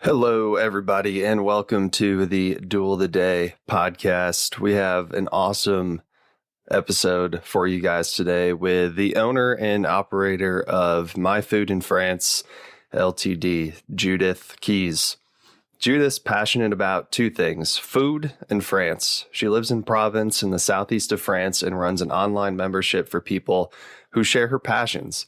Hello, everybody, and welcome to the Duel the Day podcast. We have an awesome episode for you guys today with the owner and operator of My Food in France Ltd, Judith Keys. Judith's passionate about two things, food and France. She lives in Provence in the southeast of France and runs an online membership for people who share her passions.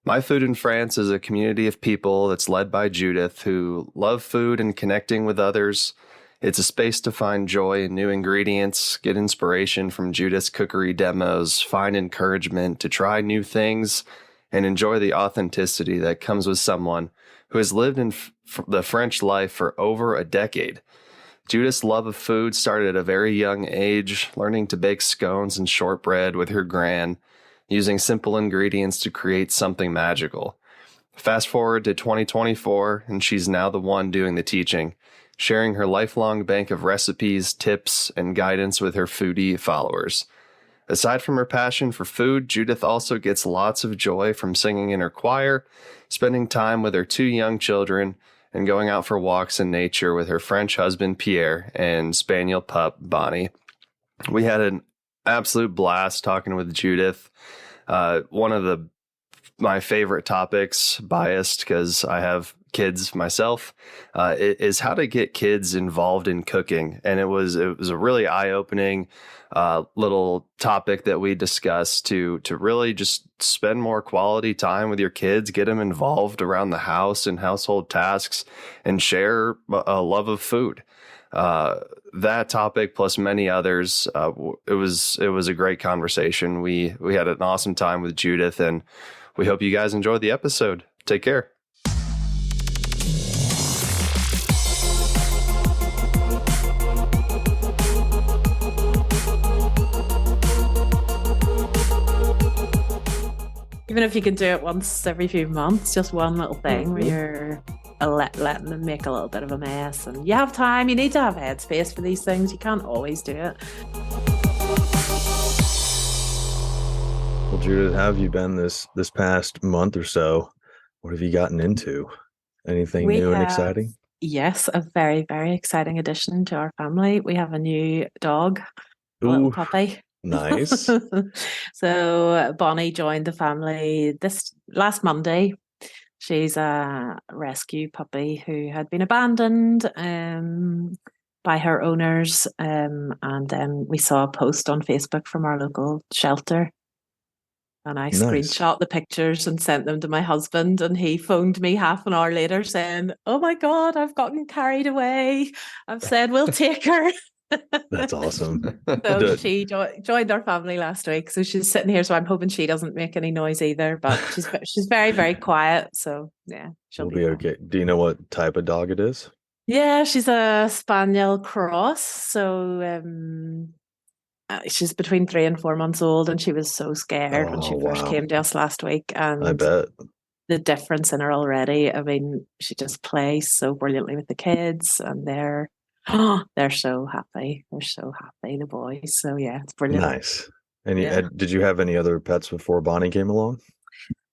My Food in France is a community of people that's led by Judith who love food and connecting with others. It's a space to find joy in new ingredients, get inspiration from Judith's cookery demos, find encouragement to try new things, and enjoy the authenticity that comes with someone who has lived in the French life for over a decade. Judith's love of food started at a very young age, learning to bake scones and shortbread with her gran, using simple ingredients to create something magical. Fast forward to 2024, and she's now the one doing the teaching, sharing her lifelong bank of recipes, tips, and guidance with her foodie followers. Aside from her passion for food, Judith also gets lots of joy from singing in her choir, spending time with her two young children, and going out for walks in nature with her French husband Pierre and spaniel pup Bonnie. We had an absolute blast talking with Judith. One of my favorite topics, biased because I have kids myself, is how to get kids involved in cooking. And it was a really eye-opening little topic that we discussed to really just spend more quality time with your kids, get them involved around the house and household tasks, and share a love of food. That topic plus many others, it was a great conversation. We had an awesome time with Judith, and we hope you guys enjoyed the episode. Take care. Even if you can do it once every few months, just one little thing where you're letting them make a little bit of a mess, and you have time. You need to have headspace for these things. You can't always do it. Well, Judith, how have you been this past month or so? What have you gotten into? Anything new and exciting? Yes, a very, very exciting addition to our family. We have a new dog, a little puppy. Nice. So Bonnie joined the family this last Monday. She's a rescue puppy who had been abandoned by her owners. And then we saw a post on Facebook from our local shelter. And I screenshot the pictures and sent them to my husband. And he phoned me half an hour later saying, "Oh my God, I've gotten carried away. I've said we'll take her." That's awesome. So she joined our family last week. So she's sitting here. So I'm hoping she doesn't make any noise either. But she's very, very quiet. So yeah, she'll be okay. Do you know what type of dog it is? Yeah, she's a spaniel cross. So she's between 3 and 4 months old, and she was so scared when she first came to us last week. And I bet the difference in her already. I mean, she just plays so brilliantly with the kids, and they're so happy. They're so happy, the boys. So yeah, it's brilliant. Nice. And did you have any other pets before Bonnie came along?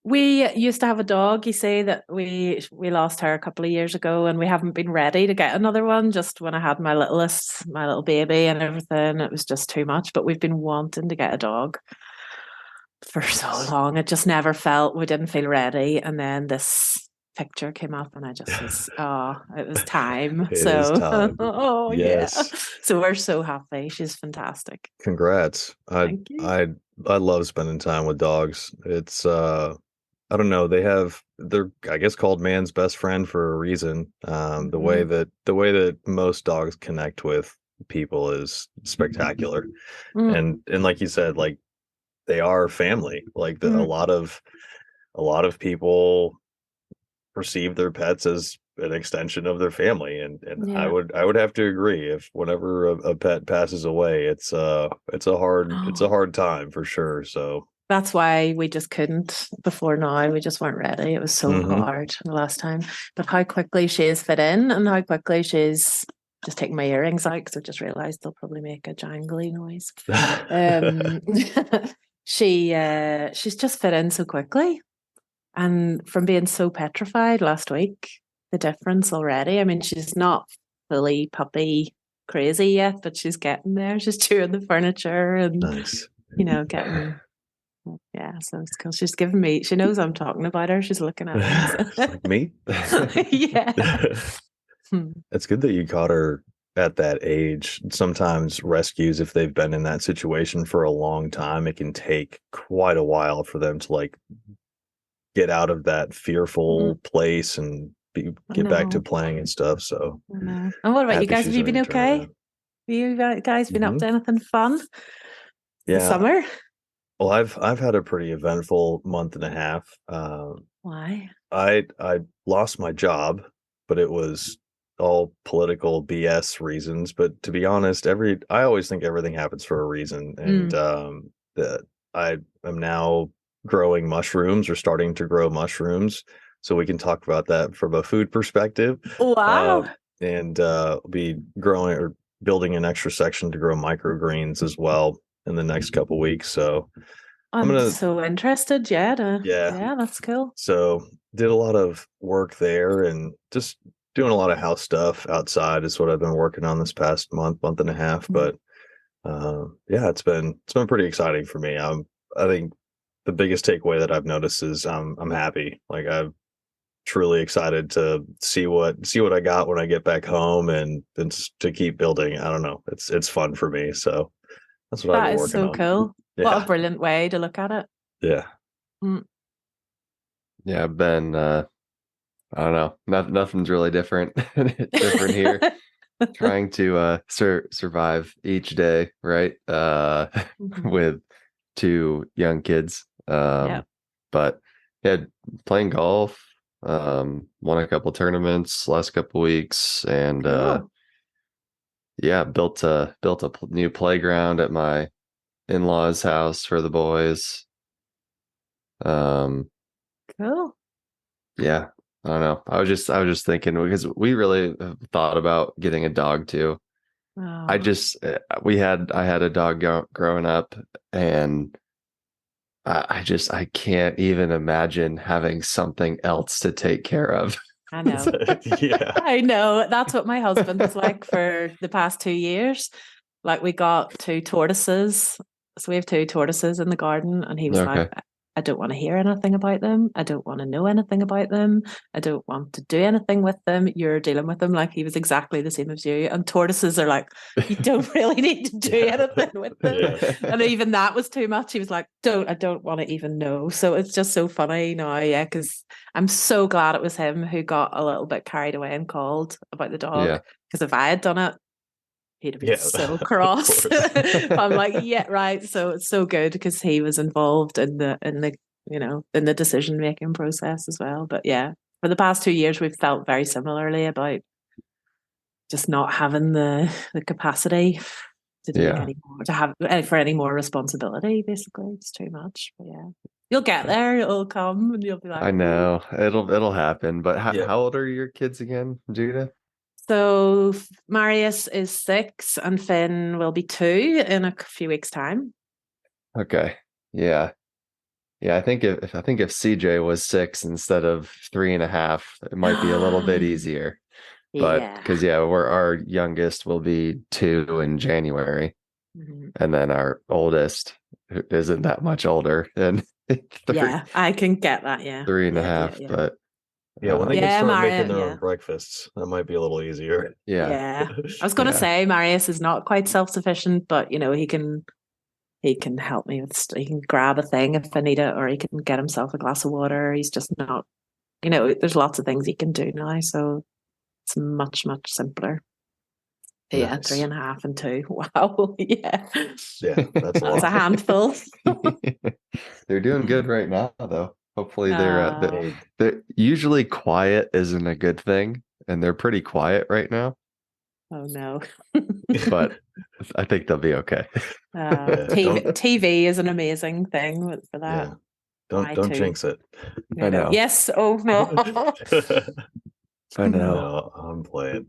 We used to have a dog. You say that we lost her a couple of years ago, and we haven't been ready to get another one. Just when I had my little baby and everything, it was just too much. But we've been wanting to get a dog for so long. It just never we didn't feel ready. And then this picture came up, and I just was, it was time. It is time. Yes. Yeah. So we're so happy. She's fantastic. Congrats. Thank you. I love spending time with dogs. It's I don't know, they're I guess called man's best friend for a reason. The way that most dogs connect with people is spectacular. And like you said, like they are family. Like a lot of people perceive their pets as an extension of their family, and I would have to agree. If whenever a pet passes away, it's a hard time for sure. So that's why we just couldn't before now. We just weren't ready. It was so hard the last time. But how quickly she's fit in, and how quickly she's just taking my earrings out, because I just realized they'll probably make a jangly noise. She's just fit in so quickly. And from being so petrified last week, the difference already. I mean, she's not fully puppy crazy yet, but she's getting there. She's chewing the furniture and Nice. getting. Yeah, so it's cool. She's giving me. She knows I'm talking about her. She's looking at me. It's like me. Yeah. It's good that you caught her at that age. Sometimes rescues, if they've been in that situation for a long time, it can take quite a while for them to like get out of that fearful place and get back to playing and stuff. So, I know. And what about you guys? Have you been okay? Have you guys been up to anything fun this summer? Well, I've had a pretty eventful month and a half. Why? I lost my job, but it was all political BS reasons. But to be honest, I always think everything happens for a reason, and that I am now growing mushrooms or starting to grow mushrooms, so we can talk about that from a food perspective. Wow! And be growing or building an extra section to grow microgreens as well in the next couple weeks. So I'm so interested. Yeah, that's cool. So did a lot of work there and just doing a lot of house stuff outside is what I've been working on this past month and a half. But it's been pretty exciting for me. I think the biggest takeaway that I've noticed is I'm happy. Like I'm truly excited to see what I got when I get back home and to keep building. I don't know. It's fun for me. So that's what I've been working on. That is so cool. Yeah. What a brilliant way to look at it. Yeah. Yeah, I've been I don't know. Nothing's really different here. Trying to survive each day, right? With 2 young kids. But yeah, playing golf, won a couple tournaments last couple weeks, and built a new playground at my in-laws' house for the boys. Cool. Yeah, I don't know. I was just thinking, because we really thought about getting a dog too. I had a dog growing up, and I can't even imagine having something else to take care of. I know. Yeah. I know. That's what my husband was like for the past 2 years. Like we got 2 tortoises. So we have 2 tortoises in the garden, and he was like, I don't want to hear anything about them. I don't want to know anything about them. I don't want to do anything with them. You're dealing with them. Like he was exactly the same as you. And tortoises are like, you don't really need to do anything with them. Yeah. And even that was too much. He was like, I don't want to even know. So it's just so funny now, because I'm so glad it was him who got a little bit carried away and called about the dog. Because if I had done it, he'd have been so cross. I'm like, yeah, right. So it's so good because he was involved in the decision making process as well. But yeah, for the past 2 years, we've felt very similarly about just not having the capacity to do any more, to have for any more responsibility. Basically, it's too much. But yeah, you'll get there. It'll come, and you'll be like, I know it'll happen. But how old are your kids again, Judith? So Marius is 6 and Finn will be 2 in a few weeks' time. Okay. Yeah. I think if CJ was 6 instead of 3.5, it might be a little bit easier. But because our youngest will be 2 in January, and then our oldest, who isn't that much older, and I can get that. 3.5, but. Yeah, when they can start making their own breakfasts, that might be a little easier. Yeah. I was going to say Marius is not quite self-sufficient, but he can help me with. He can grab a thing if I need it, or he can get himself a glass of water. He's just not. There's lots of things he can do now, so it's much simpler. Yeah, nice. 3.5 and 2. Wow. Yeah, that's a handful. They're doing good right now, though. Hopefully they're usually quiet isn't a good thing, and they're pretty quiet right now. Oh no. But I think they'll be okay. TV is an amazing thing for that. Yeah. Don't jinx it. I know. Yes. Oh no. I know. No, I'm playing.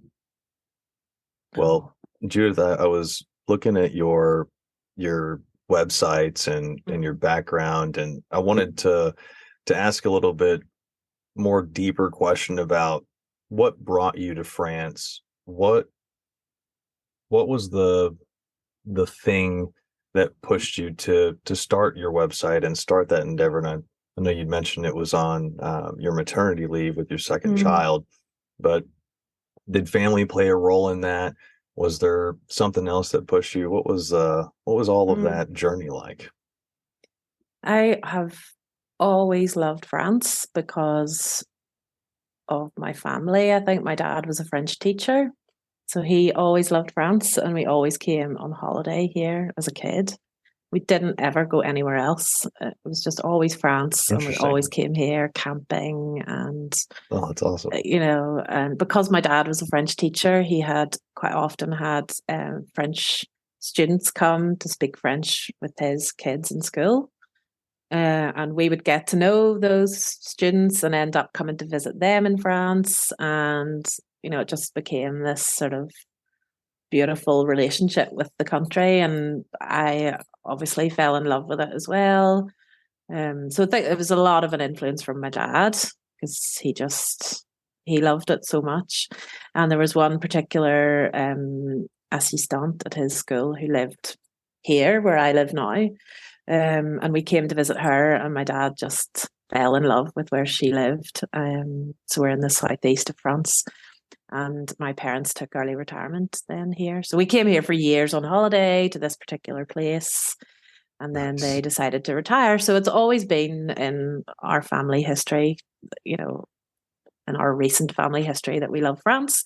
Well, Judith, I was looking at your websites and your background, and I wanted to ask a little bit more deeper question about what brought you to France? What was the thing that pushed you to start your website and start that endeavor? And I know you'd mentioned it was on your maternity leave with your second child, but did family play a role in that? Was there something else that pushed you? What was all of that journey like? I have always loved France because of my family. I think my dad was a French teacher, so he always loved France, and we always came on holiday here as a kid. We didn't ever go anywhere else. It was just always France, and we always came here camping. And oh, that's awesome. And because my dad was a French teacher, he had quite often had French students come to speak French with his kids in school. And we would get to know those students and end up coming to visit them in France. And, it just became this sort of beautiful relationship with the country. And I obviously fell in love with it as well. So I think it was a lot of an influence from my dad, because he loved it so much. And there was one particular assistant at his school who lived here where I live now. And we came to visit her, and my dad just fell in love with where she lived. So we're in the southeast of France, and my parents took early retirement then here. So we came here for years on holiday to this particular place, and then they decided to retire. So it's always been in our family history, in our recent family history, that we love France.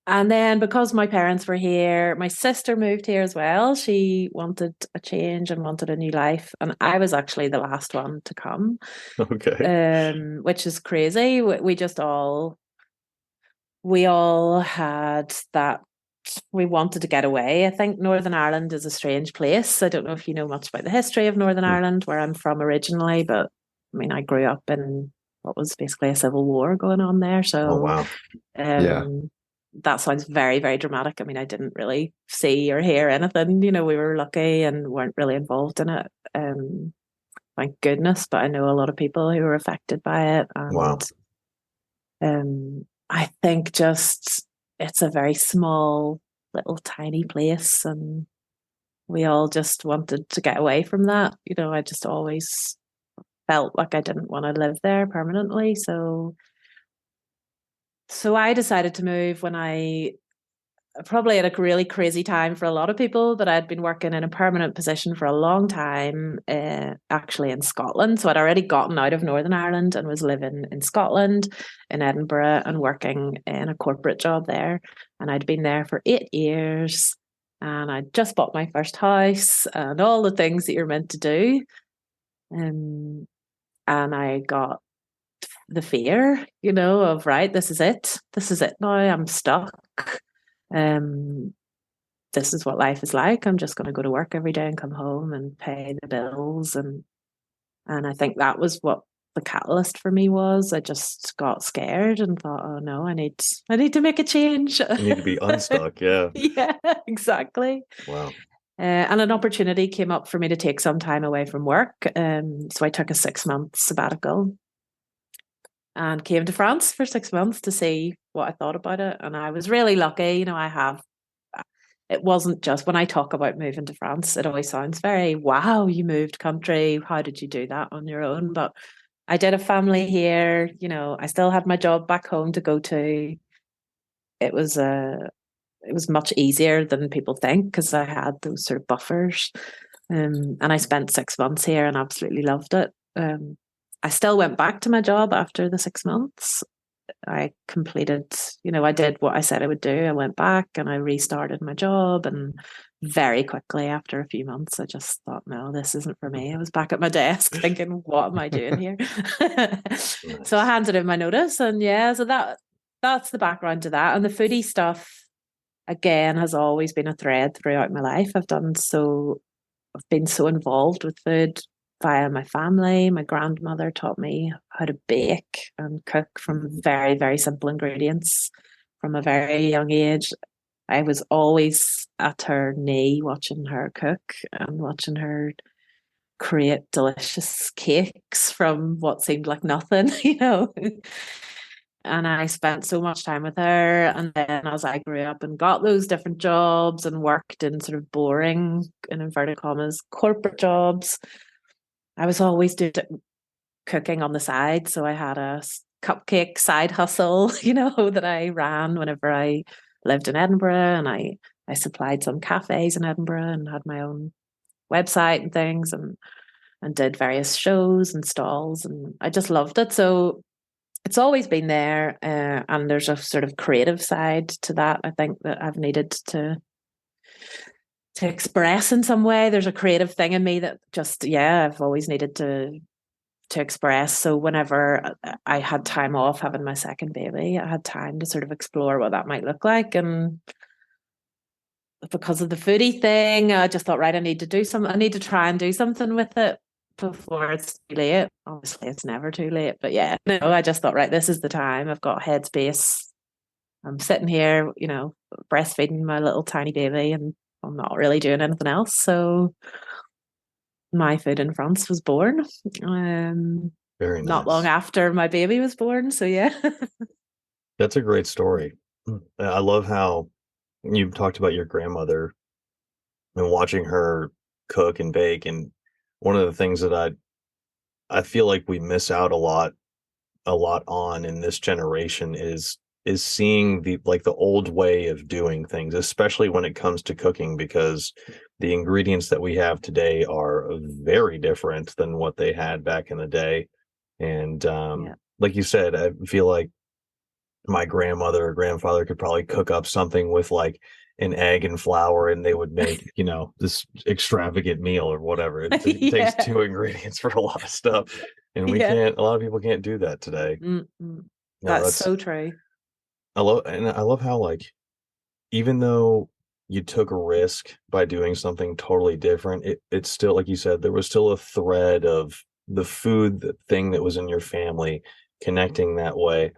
And then because my parents were here, my sister moved here as well. She wanted a change and wanted a new life. And I was actually the last one to come. Okay. Which is crazy. We all had that. We wanted to get away. I think Northern Ireland is a strange place. I don't know if you know much about the history of Northern Ireland, where I'm from originally, but I mean, I grew up in what was basically a civil war going on there. So, oh, wow. That sounds very, very dramatic. I mean, I didn't really see or hear anything. We were lucky and weren't really involved in it. Thank goodness. But I know a lot of people who were affected by it. And wow. I think just it's a very small, little, tiny place, and we all just wanted to get away from that. I just always felt like I didn't want to live there permanently. So I decided to move when I probably at a really crazy time for a lot of people, but I'd been working in a permanent position for a long time, actually in Scotland. So I'd already gotten out of Northern Ireland and was living in Scotland, in Edinburgh, and working in a corporate job there. And I'd been there for 8 years, and I'd just bought my first house and all the things that you're meant to do. And I got the fear, of right, this is it now, I'm stuck. This is what life is like. I'm just going to go to work every day and come home and pay the bills. And I think that was what the catalyst for me was. I just got scared and thought, oh no, I need to make a change. You need to be unstuck. Yeah. Yeah, exactly. Wow. And an opportunity came up for me to take some time away from work. So I took a 6-month sabbatical and came to France for 6 months to see what I thought about it. And I was really lucky. It wasn't just when I talk about moving to France, it always sounds very, wow, you moved country. How did you do that on your own? But I did a family here. I still had my job back home to go to. It was much easier than people think because I had those sort of buffers. And I spent 6 months here and absolutely loved it. I still went back to my job after the 6 months. I completed, I did what I said I would do. I went back and I restarted my job, and very quickly after a few months, I just thought, no, this isn't for me. I was back at my desk thinking, what am I doing here? Nice. So I handed in my notice, and so that's the background to that. And the foodie stuff, again, has always been a thread throughout my life. I've been so involved with food via my family. My grandmother taught me how to bake and cook from very, very simple ingredients from a very young age. I was always at her knee watching her cook and watching her create delicious cakes from what seemed like nothing, you know. And I spent so much time with her. And then as I grew up and got those different jobs and worked in sort of boring, in inverted commas, corporate jobs, I was always doing cooking on the side. So I had a cupcake side hustle, you know, that I ran whenever I lived in Edinburgh, and I supplied some cafes in Edinburgh and had my own website and things, and did various shows and stalls, and I just loved it. So it's always been there, and there's a sort of creative side to that, I think, that I've needed to express in some way. There's a creative thing in me that just, I've always needed to express. So whenever I had time off having my second baby, I had time to sort of explore what that might look like. And because of the foodie thing, I just thought, right, I need to try and do something with it before it's too late. Obviously it's never too late, but I just thought, right, this is the time. I've got headspace. I'm sitting here, you know, breastfeeding my little tiny baby, and I'm not really doing anything else. So my food in France was born. Very nice. Not long after my baby was born. So yeah. That's a great story. I love how you talked about your grandmother and watching her cook and bake. And one of the things that I feel like we miss out a lot on in this generation is seeing the old way of doing things, especially when it comes to cooking, because the ingredients that we have today are very different than what they had back in the day. And like you said, I feel like my grandmother or grandfather could probably cook up something with like an egg and flour, and they would make, you know, this extravagant meal or whatever. It takes 2 ingredients for a lot of stuff. And a lot of people can't do that today. No, that's so true. I love how, like, even though you took a risk by doing something totally different, it's still, like you said, there was still a thread of the food, the thing that was in your family, connecting that way.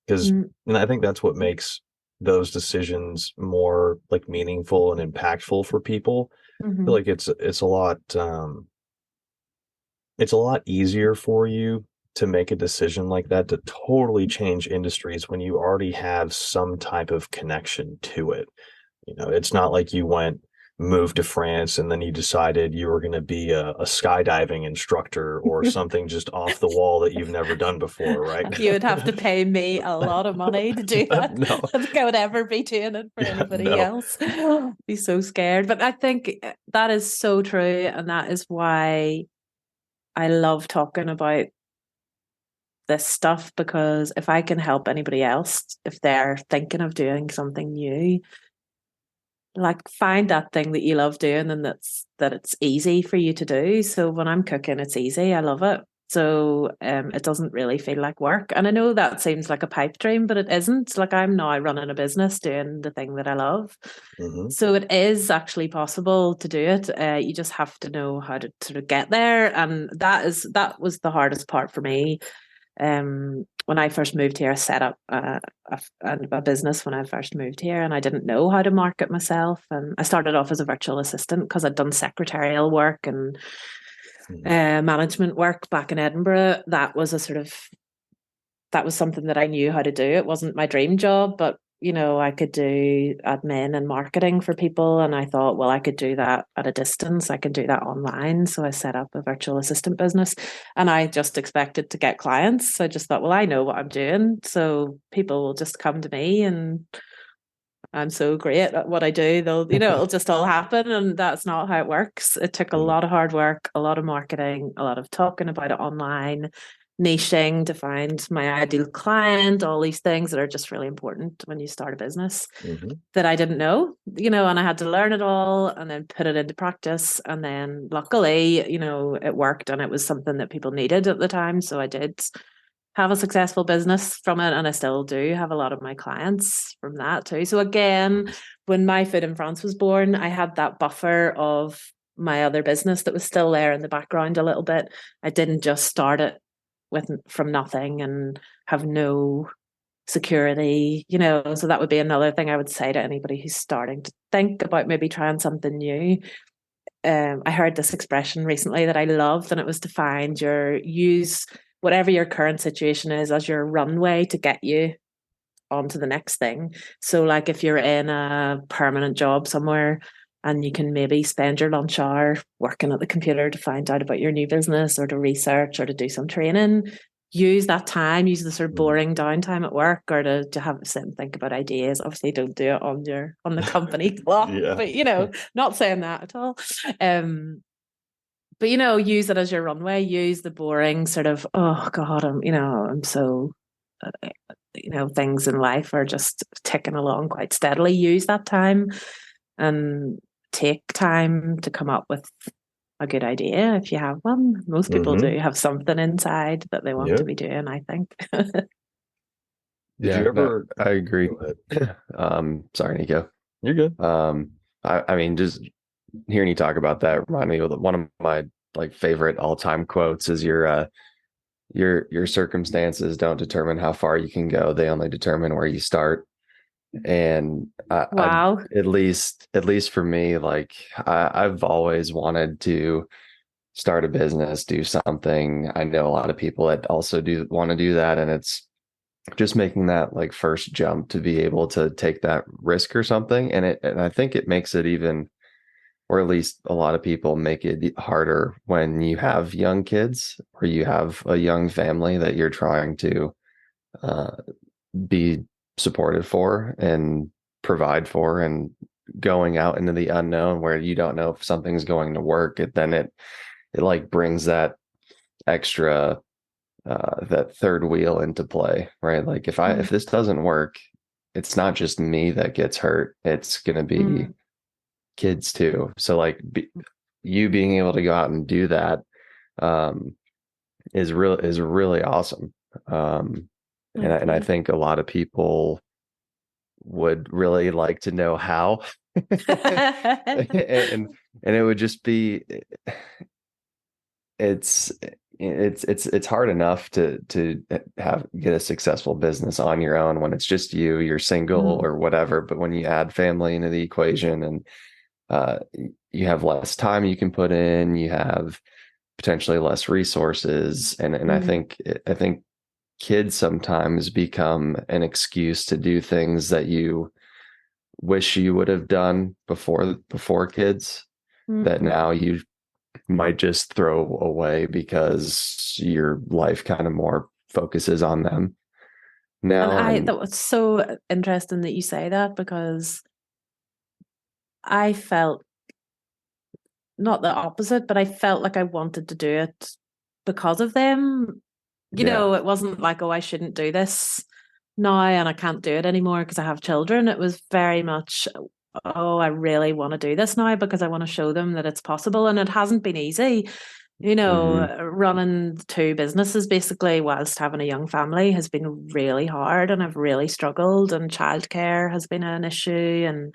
Because, and I think that's what makes those decisions more like meaningful and impactful for people. I feel like it's a lot easier for you to make a decision like that, to totally change industries, when you already have some type of connection to it. You know, it's not like you moved to France and then you decided you were going to be a skydiving instructor or something just off the wall that you've never done before, right? You would have to pay me a lot of money to do that. No. I think I would ever be doing it for anybody else. I'd be so scared. But I think that is so true. And that is why I love talking about this stuff, because if I can help anybody else, if they're thinking of doing something new, like, find that thing that you love doing, and that it's easy for you to do. So when I'm cooking, it's easy. I love it. So it doesn't really feel like work. And I know that seems like a pipe dream, but it isn't. Like, I'm now running a business doing the thing that I love. So it is actually possible to do it. You just have to know how to sort of get there. And that was the hardest part for me. When I first moved here, I set up a business when I first moved here, and I didn't know how to market myself. And I started off as a virtual assistant because I'd done secretarial work and management work back in Edinburgh. That was something that I knew how to do. It wasn't my dream job, but you know, I could do admin and marketing for people. And I thought, well, I could do that at a distance. I could do that online. So I set up a virtual assistant business, and I just expected to get clients. So I just thought, well, I know what I'm doing, so people will just come to me, and I'm so great at what I do. It'll just all happen. And that's not how it works. It took a lot of hard work, a lot of marketing, a lot of talking about it online, niching to find my ideal client, all these things that are just really important when you start a business that I didn't know, and I had to learn it all and then put it into practice. And then luckily, it worked, and it was something that people needed at the time. So I did have a successful business from it, and I still do have a lot of my clients from that too. So again, when my food in France was born, I had that buffer of my other business that was still there in the background a little bit. I didn't just start it from nothing and have no security, so that would be another thing I would say to anybody who's starting to think about maybe trying something new. I heard this expression recently that I loved, and it was to find use whatever your current situation is as your runway to get you onto the next thing. So like if you're in a permanent job somewhere and you can maybe spend your lunch hour working at the computer to find out about your new business or to research or to do some training, use that time, use the sort of boring downtime at work, or to have sit and think about ideas. Obviously don't do it on the company clock, but not saying that at all. But use it as your runway. Use the boring sort of, oh God, I'm so things in life are just ticking along quite steadily. Use that time and take time to come up with a good idea if you have one. Most people do have something inside that they want to be doing, I think. Did you ever? I agree. Sorry, Nico. You're good. I mean, just hearing you talk about that reminded me of one of my favorite all-time quotes is your circumstances don't determine how far you can go. They only determine where you start. And wow. At least for me, I've always wanted to start a business, do something. I know a lot of people that also want to do that. And it's just making that first jump to be able to take that risk or something. And I think it makes it even, or at least a lot of people make it harder when you have young kids or you have a young family that you're trying to be supportive for and provide for, and going out into the unknown where you don't know if something's going to work. It brings that extra that third wheel into play, right? If this doesn't work, it's not just me that gets hurt, it's going to be kids too. So you being able to go out and do that is really awesome. And I think a lot of people would really like to know how. and it would just be, it's hard enough to get a successful business on your own when it's just you're single or whatever. But when you add family into the equation, and you have less time you can put in, you have potentially less resources, and I think kids sometimes become an excuse to do things that you wish you would have done before kids, that now you might just throw away because your life kind of more focuses on them now. And that was so interesting that you say that, because I felt not the opposite, but I felt like I wanted to do it because of them. It wasn't like, oh, I shouldn't do this now and I can't do it anymore because I have children. It was very much, oh, I really want to do this now because I want to show them that it's possible. And it hasn't been easy. Running two businesses basically whilst having a young family has been really hard, and I've really struggled, and childcare has been an issue. And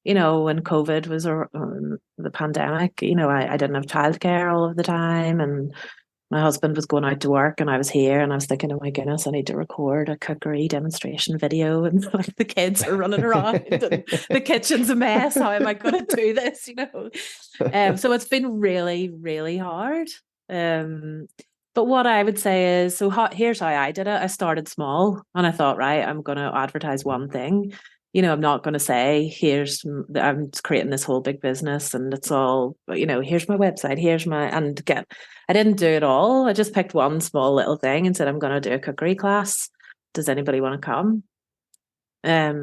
when COVID was the pandemic, I didn't have childcare all of the time, and my husband was going out to work and I was here, and I was thinking, oh my goodness, I need to record a cookery demonstration video, and the kids are running around and the kitchen's a mess. How am I going to do this? So it's been really, really hard. But what I would say is, here's how I did it. I started small and I thought, right, I'm going to advertise one thing. I'm not going to say, I'm creating this whole big business and it's all, here's my website, I didn't do it all. I just picked one small little thing and said, I'm going to do a cookery class. Does anybody want to come? I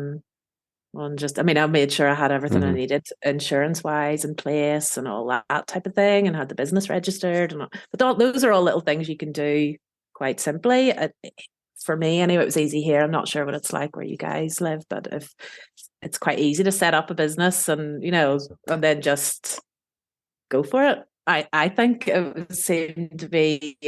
made sure I had everything I needed insurance wise in place and all that type of thing, and had the business registered. Those are all little things you can do quite simply. For me, anyway, it was easy here. I'm not sure what it's like where you guys live, but if it's quite easy to set up a business and and then just go for it. I think it seemed to be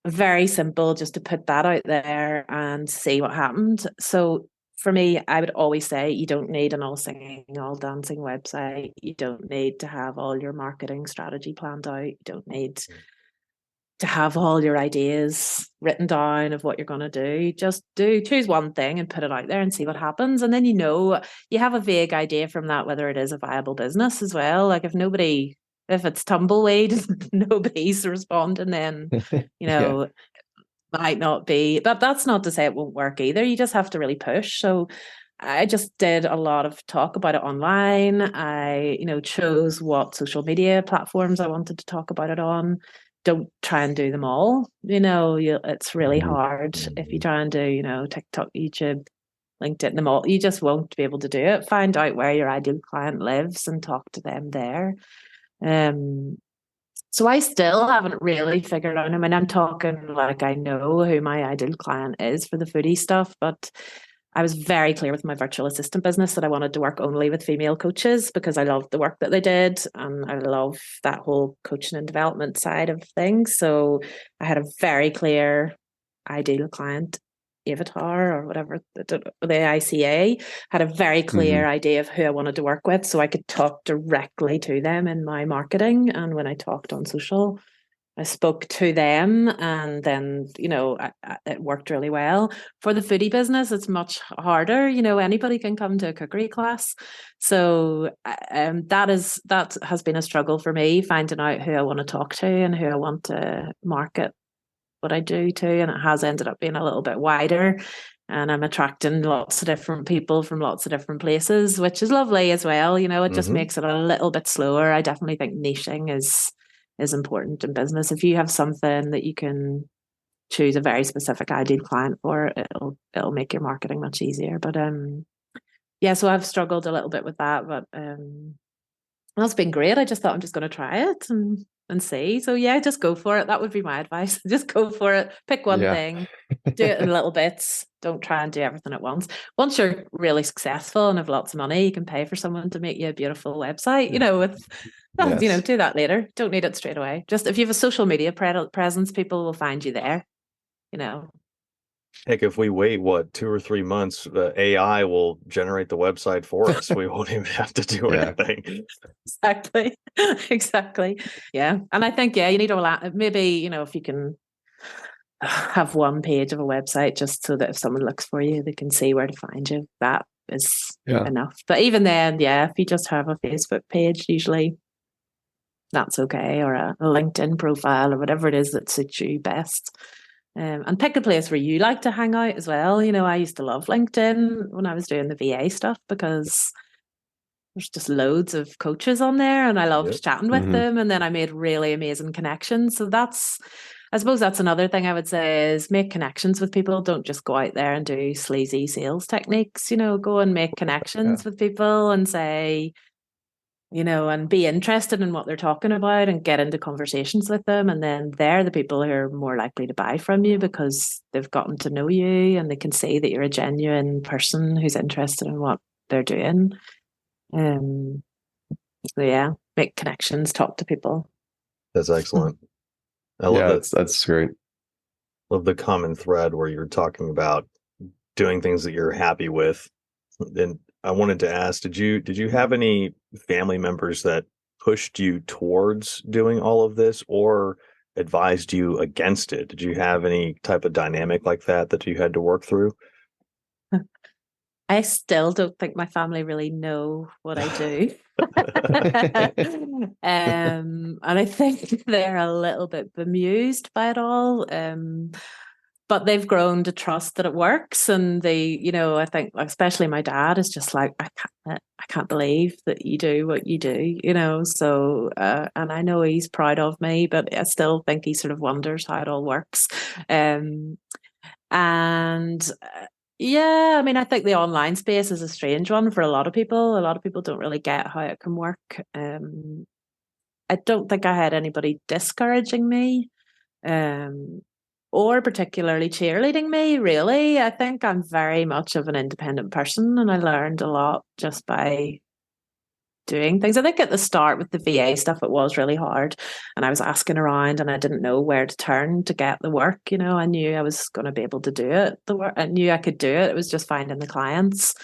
very simple just to put that out there and see what happened. So for me, I would always say you don't need an all singing, all dancing website. You don't need to have all your marketing strategy planned out. You don't need to have all your ideas written down of what you're going to do. Just choose one thing and put it out there and see what happens. And then, you have a vague idea from that, whether it is a viable business as well. Like if it's tumbleweed, nobody's responding, then, Yeah. might not be, but that's not to say it won't work either. You just have to really push. So I just did a lot of talk about it online. I, chose what social media platforms I wanted to talk about it on. Don't try and do them all. It's really hard if you try and do, TikTok, YouTube, LinkedIn, them all. You just won't be able to do it. Find out where your ideal client lives and talk to them there. So I still haven't really figured out. I mean, I'm talking like I know who my ideal client is for the foodie stuff, but I was very clear with my virtual assistant business that I wanted to work only with female coaches because I loved the work that they did and I love that whole coaching and development side of things. So I had a very clear ideal client avatar or whatever, the ICA, had a very clear idea of who I wanted to work with so I could talk directly to them in my marketing. And when I talked on social, I spoke to them and then, it worked really well. For the foodie business, it's much harder. Anybody can come to a cookery class. So that has been a struggle for me, finding out who I want to talk to and who I want to market what I do to. And it has ended up being a little bit wider. And I'm attracting lots of different people from lots of different places, which is lovely as well. It just makes it a little bit slower. I definitely think niching is important in business. If you have something that you can choose a very specific ideal client for, it'll make your marketing much easier. But so I've struggled a little bit with that, but that's been great. I just thought I'm just going to try it and see. So yeah, just go for it. That would be my advice. Just go for it. Pick one thing, do it in little bits. Don't try and do everything at once. Once you're really successful and have lots of money, you can pay for someone to make you a beautiful website, do that later. Don't need it straight away. Just if you have a social media presence, people will find you there, Heck, if we wait, 2 or 3 months, the AI will generate the website for us. We won't even have to do anything. Exactly. Yeah. And I think, you need to maybe, if you can have one page of a website just so that if someone looks for you, they can see where to find you. That is enough. But even then, if you just have a Facebook page, usually that's okay, or a LinkedIn profile or whatever it is that suits you best. And pick a place where you like to hang out as well. I used to love LinkedIn when I was doing the VA stuff because there's just loads of coaches on there and I loved chatting with them. And then I made really amazing connections. So I suppose that's another thing I would say is make connections with people. Don't just go out there and do sleazy sales techniques, go and make connections with people and say, and be interested in what they're talking about and get into conversations with them. And then they're the people who are more likely to buy from you because they've gotten to know you and they can see that you're a genuine person who's interested in what they're doing. Make connections, talk to people. That's excellent. I love that. That's great. Love the common thread where you're talking about doing things that you're happy with. And I wanted to ask, did you have any family members that pushed you towards doing all of this or advised you against it? Did you have any type of dynamic like that you had to work through? I still don't think my family really know what I do. And I think they're a little bit bemused by it all. But they've grown to trust that it works. And they, I think especially my dad is just like, I can't believe that you do what you do, so, and I know he's proud of me, but I still think he sort of wonders how it all works. I mean, I think the online space is a strange one for a lot of people. A lot of people don't really get how it can work. I don't think I had anybody discouraging me. Or particularly cheerleading me, really. I think I'm very much of an independent person and I learned a lot just by doing things. I think at the start with the VA stuff, it was really hard and I was asking around and I didn't know where to turn to get the work. I knew I was going to be able to do it. I knew I could do it. It was just finding the clients.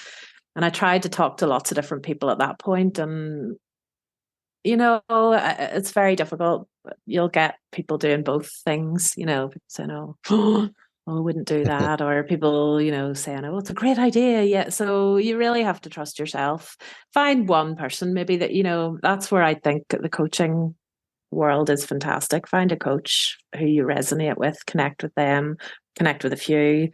And I tried to talk to lots of different people at that point and, it's very difficult you'll get people doing both things, people saying, oh, I wouldn't do that. Or people, saying, oh, it's a great idea. Yeah. So you really have to trust yourself. Find one person maybe that, that's where I think the coaching world is fantastic. Find a coach who you resonate with, connect with them, connect with a few,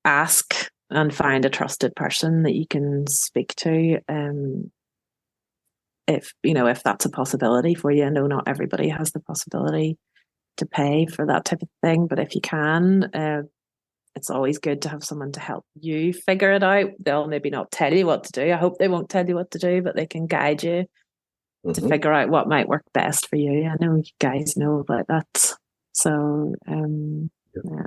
ask and find a trusted person that you can speak to. If that's a possibility for you. I know not everybody has the possibility to pay for that type of thing, but if you can, it's always good to have someone to help you figure it out. They'll maybe not tell you what to do. I hope they won't tell you what to do, but they can guide you to figure out what might work best for you. I know you guys know about that. So, yeah.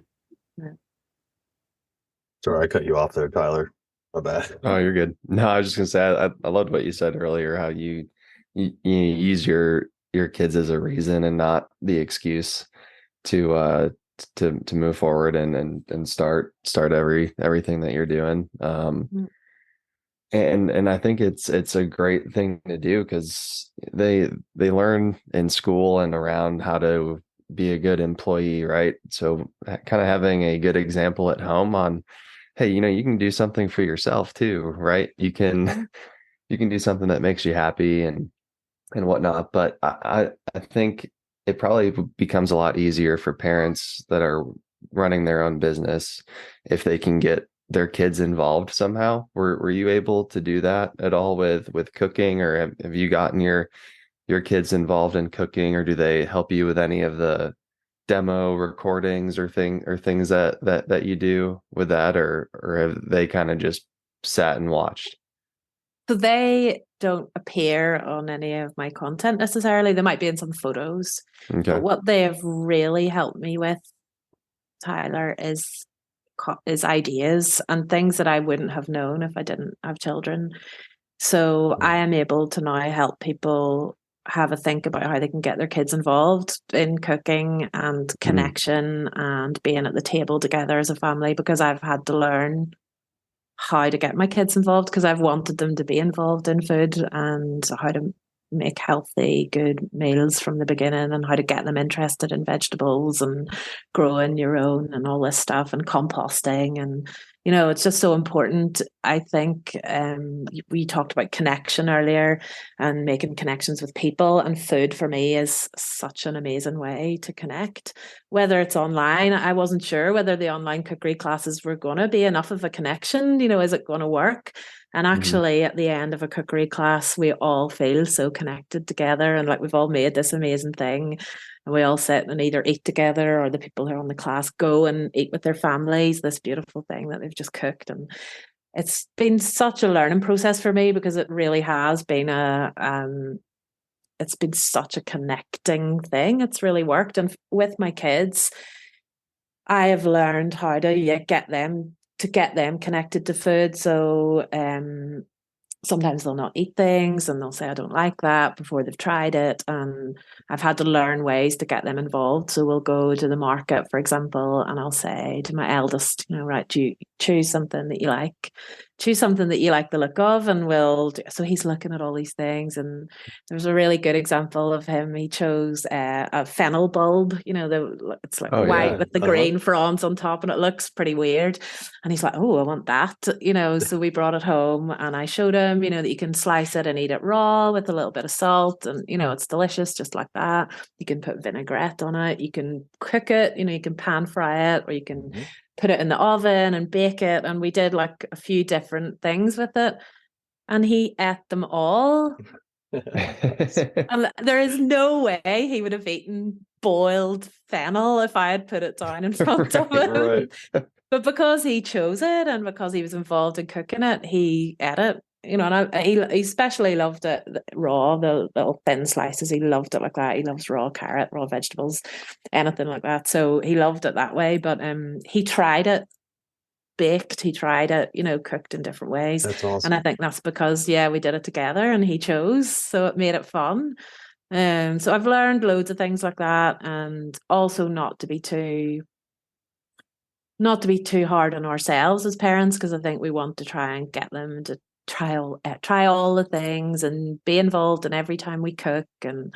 Sorry, I cut you off there, Tyler. My bad. Oh, you're good. No, I was just gonna say I loved what you said earlier. How you use your kids as a reason and not the excuse to move forward and start everything that you're doing. And I think it's a great thing to do because they learn in school and around how to be a good employee, right? So kind of having a good example at home on, hey, you can do something for yourself too, right? You can do something that makes you happy and whatnot. But I think it probably becomes a lot easier for parents that are running their own business if they can get their kids involved somehow. Were you able to do that at all with cooking, or have you gotten your kids involved in cooking, or do they help you with any of the demo recordings or things that you do with that, or have they kind of just sat and watched? So they don't appear on any of my content necessarily. They might be in some photos. Okay. But what they have really helped me with, Tyler, is ideas and things that I wouldn't have known if I didn't have children. So I am able to now help people have a think about how they can get their kids involved in cooking and connection and being at the table together as a family, because I've had to learn how to get my kids involved because I've wanted them to be involved in food and how to make healthy, good meals from the beginning and how to get them interested in vegetables and growing your own and all this stuff and composting. And, it's just so important. I think we talked about connection earlier and making connections with people, and food for me is such an amazing way to connect. Whether it's online, I wasn't sure whether the online cookery classes were going to be enough of a connection. Is it going to work? And actually, at the end of a cookery class, we all feel so connected together and like we've all made this amazing thing. And we all sit and either eat together, or the people who are on the class go and eat with their families, this beautiful thing that they've just cooked. And it's been such a learning process for me because it really has been it's been such a connecting thing. It's really worked. And with my kids, I have learned how to get them connected to food. So sometimes they'll not eat things and they'll say, I don't like that before they've tried it. And I've had to learn ways to get them involved. So we'll go to the market, for example, and I'll say to my eldest, right, do you choose something that you like? Choose something that you like the look of, and so he's looking at all these things. And there's a really good example of him. He chose a fennel bulb, it's like white with the green fronds on top, and it looks pretty weird. And he's like, oh, I want that, so we brought it home and I showed him, that you can slice it and eat it raw with a little bit of salt, and it's delicious just like that. You can put vinaigrette on it, you can cook it, you can pan fry it, or you can put it in the oven and bake it. And we did like a few different things with it, and he ate them all. And there is no way he would have eaten boiled fennel if I had put it down in front of him. Right. But because he chose it and because he was involved in cooking it, he ate it. And he especially loved it raw, the little thin slices. He loved it like that. He loves raw carrot, raw vegetables, anything like that. So he loved it that way. But he tried it baked. He tried it, cooked in different ways. That's awesome. And I think that's because, we did it together and he chose. So it made it fun. So I've learned loads of things like that, and also not to be too hard on ourselves as parents, because I think we want to try and get them to try all the things and be involved in every time we cook. And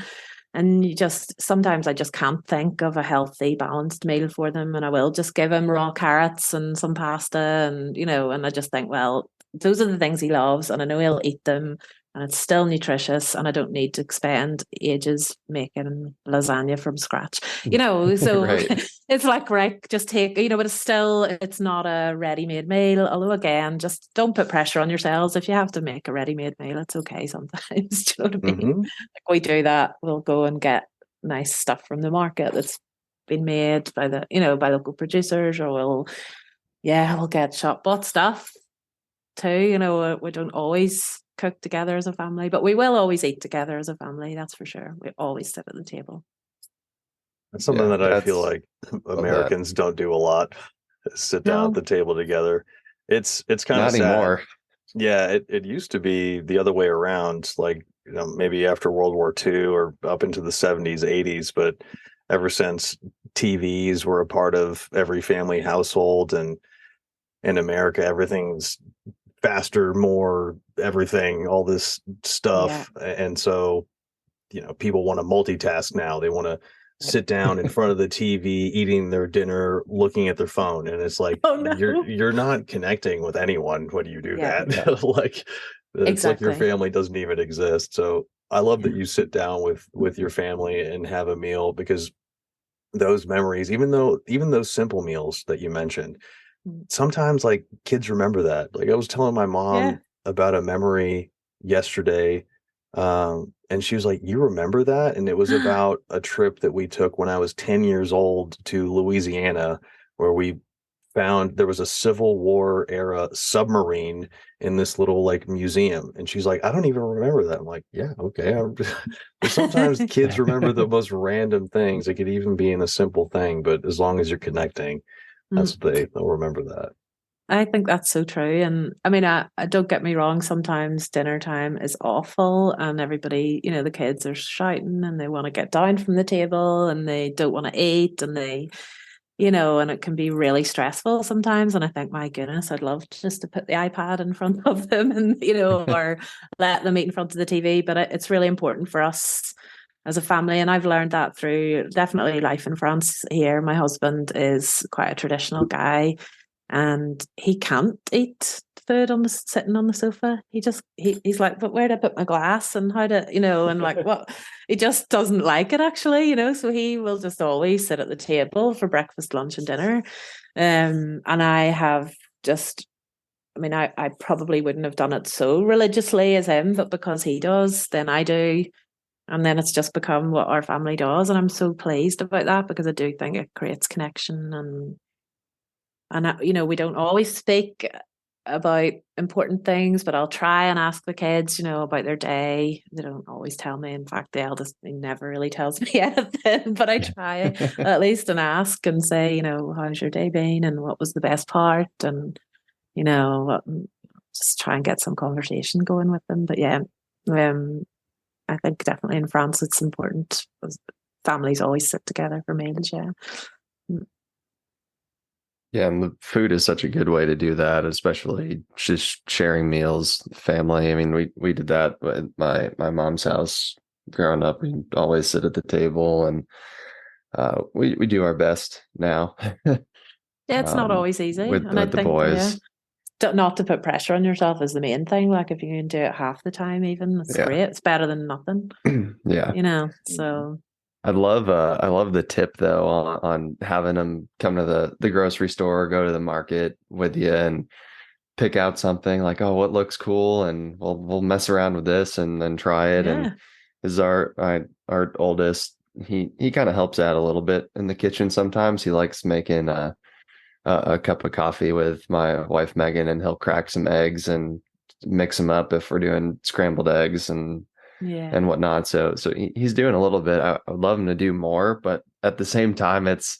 And sometimes I just can't think of a healthy, balanced meal for them. And I will just give him raw carrots and some pasta and, and I just think, well, those are the things he loves and I know he'll eat them and it's still nutritious and I don't need to spend ages making lasagna from scratch, so Right. it's like, right, just take, but it's not a ready-made meal. Although again, just don't put pressure on yourselves. If you have to make a ready-made meal, it's okay sometimes. Do you know what I mean? Like we do that. We'll go and get nice stuff from the market that's been made by by local producers, or we'll get shop bought stuff too. We don't always cook together as a family, but we will always eat together as a family. That's for sure. We always sit at the table. That's something that I feel like Americans don't do a lot. Sit down at the table together. It's kind of sad. Not anymore. Yeah, it used to be the other way around, like, maybe after World War II or up into the 70s, 80s, but ever since TVs were a part of every family household, and in America, everything's faster, more everything, all this stuff. Yeah. And so, people want to multitask now. They want to sit down in front of the TV, eating their dinner, looking at their phone. And it's like, you're not connecting with anyone when you do that. Like, it's like your family doesn't even exist. So I love that you sit down with your family and have a meal, because those memories, even those simple meals that you mentioned, sometimes like kids remember that. Like I was telling my mom about a memory yesterday, and she was like, "You remember that?" And it was about a trip that we took when I was 10 years old to Louisiana, where we found there was a Civil War era submarine in this little like museum. And she's like, "I don't even remember that." I'm like, "Yeah, okay." Sometimes kids remember the most random things. It could even be in a simple thing, but as long as you're connecting, that's what they'll remember that. I think that's so true. And I mean, I don't get me wrong, sometimes dinner time is awful and everybody, the kids are shouting and they want to get down from the table and they don't want to eat and and it can be really stressful sometimes. And I think, my goodness, I'd love just to put the iPad in front of them and, or let them eat in front of the TV. But it's really important for us as a family. And I've learned that through definitely life in France here. My husband is quite a traditional guy and he can't eat food sitting on the sofa. He's like, "But where do I put my glass and how to, and like what?" He just doesn't like it actually, so he will just always sit at the table for breakfast, lunch and dinner. And I have just, I probably wouldn't have done it so religiously as him, but because he does, then I do. And then it's just become what our family does. And I'm so pleased about that, because I do think it creates connection. And we don't always speak about important things, but I'll try and ask the kids, about their day. They don't always tell me. In fact, the eldest, he never really tells me anything, but I try at least and ask and say, "How's your day been? And what was the best part?" And, just try and get some conversation going with them. But yeah, I think definitely in France, it's important. Families always sit together for meals. Yeah. Yeah, and the food is such a good way to do that, especially just sharing meals, family. I mean, we did that at my mom's house growing up. We always sit at the table, and we do our best now. Yeah, it's not always easy. With the boys. Not to put pressure on yourself is the main thing. Like if you can do it half the time, even, it's great. It's better than nothing. Yeah. So. I love the tip though on having them come to the grocery store, go to the market with you and pick out something like, "Oh, what looks cool?" and we'll mess around with this and then try it. And is our oldest, he kind of helps out a little bit in the kitchen sometimes. He likes making a cup of coffee with my wife Megan, and he'll crack some eggs and mix them up if we're doing scrambled eggs and whatnot. So he's doing a little bit. I would love him to do more, but at the same time, it's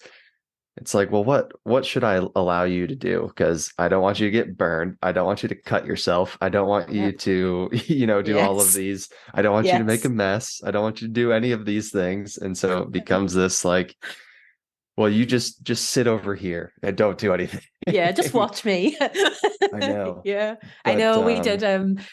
like, well, what should I allow you to do? Because I don't want you to get burned. I don't want you to cut yourself. I don't want you to, do all of these. I don't want you to make a mess. I don't want you to do any of these things. And so it becomes this like, Well, you just sit over here and don't do anything. Yeah, just watch me. I know. Yeah, I But know. We did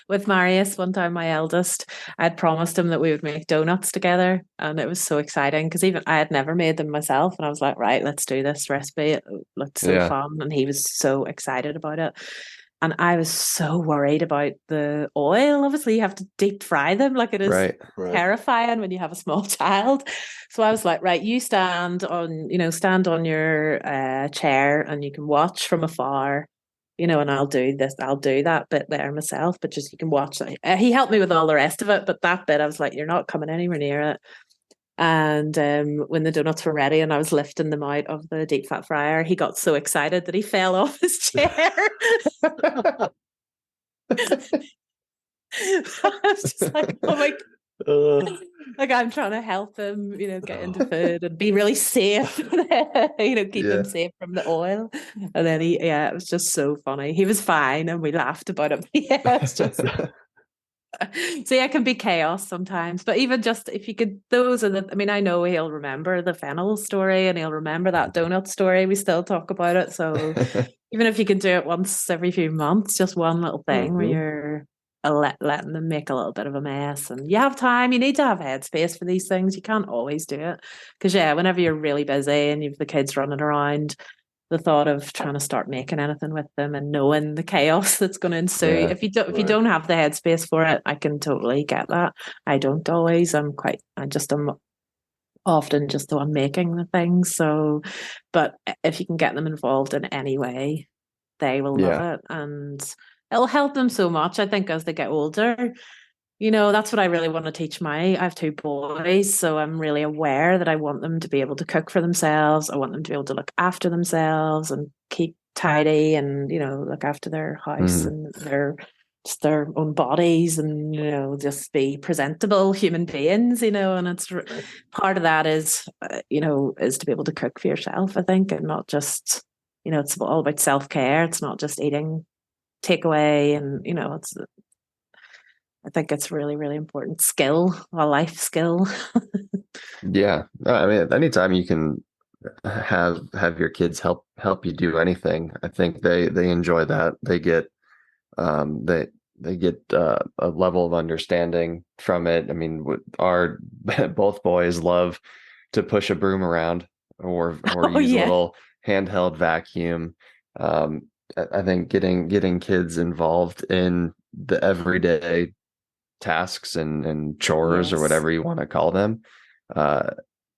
with Marius one time, my eldest. I'd promised him that we would make donuts together, and it was so exciting because even I had never made them myself, and I was like, right, let's do this recipe. It looked so yeah, fun, and he was so excited about it. And I was so worried about the oil. Obviously, you have to deep fry them. Like, it is right. terrifying when you have a small child. So I was like, right, you stand on your chair, and you can watch from afar, and I'll do this. I'll do that bit there myself, but just you can watch. He helped me with all the rest of it, but that bit, I was like, you're not coming anywhere near it. And when the donuts were ready and I was lifting them out of the deep fat fryer, he got so excited that he fell off his chair. I was just like, oh my God. Like, I'm trying to help him, get into food and be really safe, keep him safe from the oil. And then it was just so funny. He was fine and we laughed about it. Yeah, it's just. So yeah, it can be chaos sometimes, but even just if you could, I know he'll remember the fennel story and he'll remember that donut story. We still talk about it. So even if you can do it once every few months, just one little thing where you're letting them make a little bit of a mess, and you have time. You need to have headspace for these things. You can't always do it because whenever you're really busy and you've the kids running around, the thought of trying to start making anything with them and knowing the chaos that's going to ensue. Yeah, if you don't have the headspace for it, I can totally get that. I don't always. I'm often just the one making the things. So, but if you can get them involved in any way, they will love it, and it'll help them so much. I think as they get older, that's what I really want to teach I have two boys, so I'm really aware that I want them to be able to cook for themselves. I want them to be able to look after themselves and keep tidy and, look after their house and their own bodies and, just be presentable human beings, and it's part of that is, is to be able to cook for yourself, I think, and not just, it's all about self-care. It's not just eating takeaway and, I think it's really, really important a life skill. Yeah. I mean, anytime you can have your kids help you do anything, I think they enjoy that. They get they get a level of understanding from it. I mean, our both boys love to push a broom around or use a little handheld vacuum. I think getting kids involved in the everyday tasks and chores or whatever you want to call them.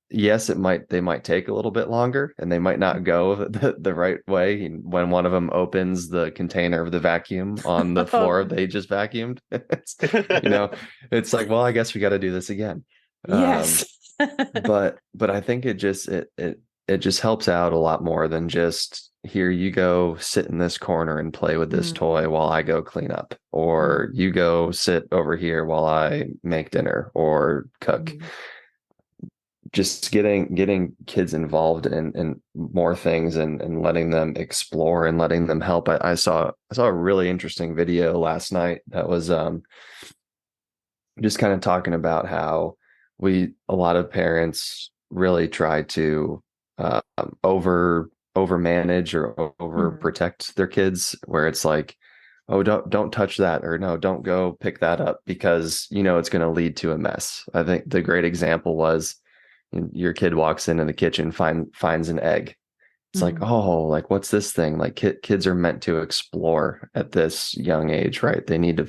Yes, they might take a little bit longer and they might not go the right way. When one of them opens the container of the vacuum on the floor they just vacuumed, it's like, well, I guess we got to do this again. Yes. But I think it just helps out a lot more than just, here you go sit in this corner and play with this toy while I go clean up, or you go sit over here while I make dinner or cook. Just getting kids involved in more things and letting them explore and letting them help. I saw a really interesting video last night that was just kind of talking about how a lot of parents really try to over manage or over protect their kids, where it's like, oh, don't touch that, or no, don't go pick that up because it's going to lead to a mess. I think the great example was your kid walks into the kitchen, finds an egg. It's like, oh, like, what's this thing? Like kids are meant to explore at this young age, right? They need to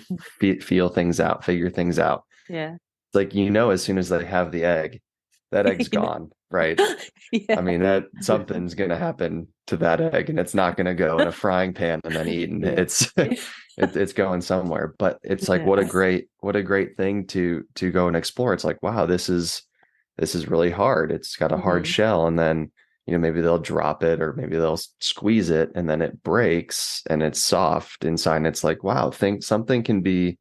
feel things out, figure things out. Yeah. It's like, as soon as they have the egg, that egg's gone, right? I mean, that something's going to happen to that egg, and it's not going to go in a frying pan and then eaten. It's it's going somewhere. But it's like, what a great thing to go and explore. It's like, wow, this is really hard. It's got a hard shell, and then maybe they'll drop it, or maybe they'll squeeze it, and then it breaks and it's soft inside. And it's like, wow, something can be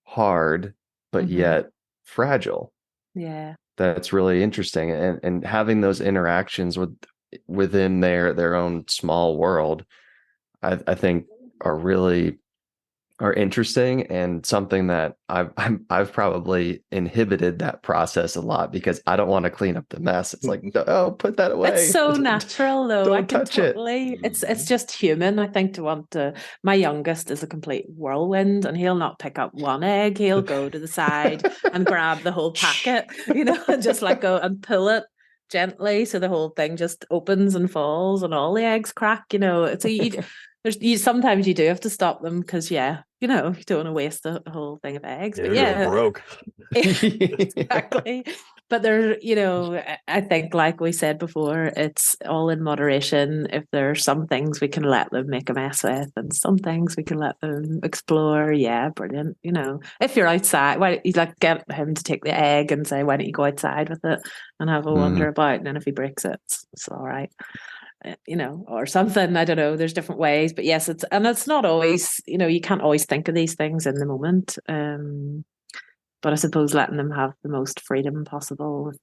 hard but yet fragile. Yeah. That's really interesting. And having those interactions within their own small world, I think are really are interesting, and something that I've probably inhibited that process a lot because I don't want to clean up the mess. It's like, oh, put that away. It's so natural, though. I Don't can touch it. totally. It's just human, I think, to want to. My youngest is a complete whirlwind, and he'll not pick up one egg. He'll go to the side and grab the whole packet, and just like go and pull it gently so the whole thing just opens and falls, and all the eggs crack. Sometimes you do have to stop them because you don't want to waste a whole thing of eggs. But yeah, broke. Exactly. But I think, like we said before, it's all in moderation. If there are some things we can let them make a mess with, and some things we can let them explore, yeah, brilliant. If you're outside, why don't you get him to take the egg and say, why don't you go outside with it and have a wander about? And then if he breaks it, it's all right. Or something. I don't know. There's different ways, but yes, it's not always. You can't always think of these things in the moment. But I suppose letting them have the most freedom possible,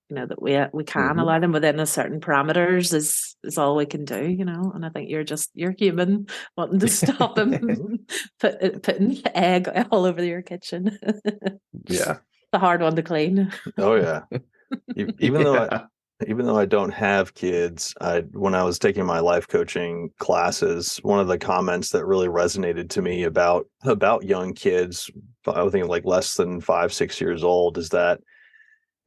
that we can allow them within a certain parameters is all we can do. And I think you're human wanting to stop them putting egg all over your kitchen. Yeah, the hard one to clean. Oh yeah. Even though I don't have kids, when I was taking my life coaching classes, one of the comments that really resonated to me about young kids, I think like less than 5-6 years old, is that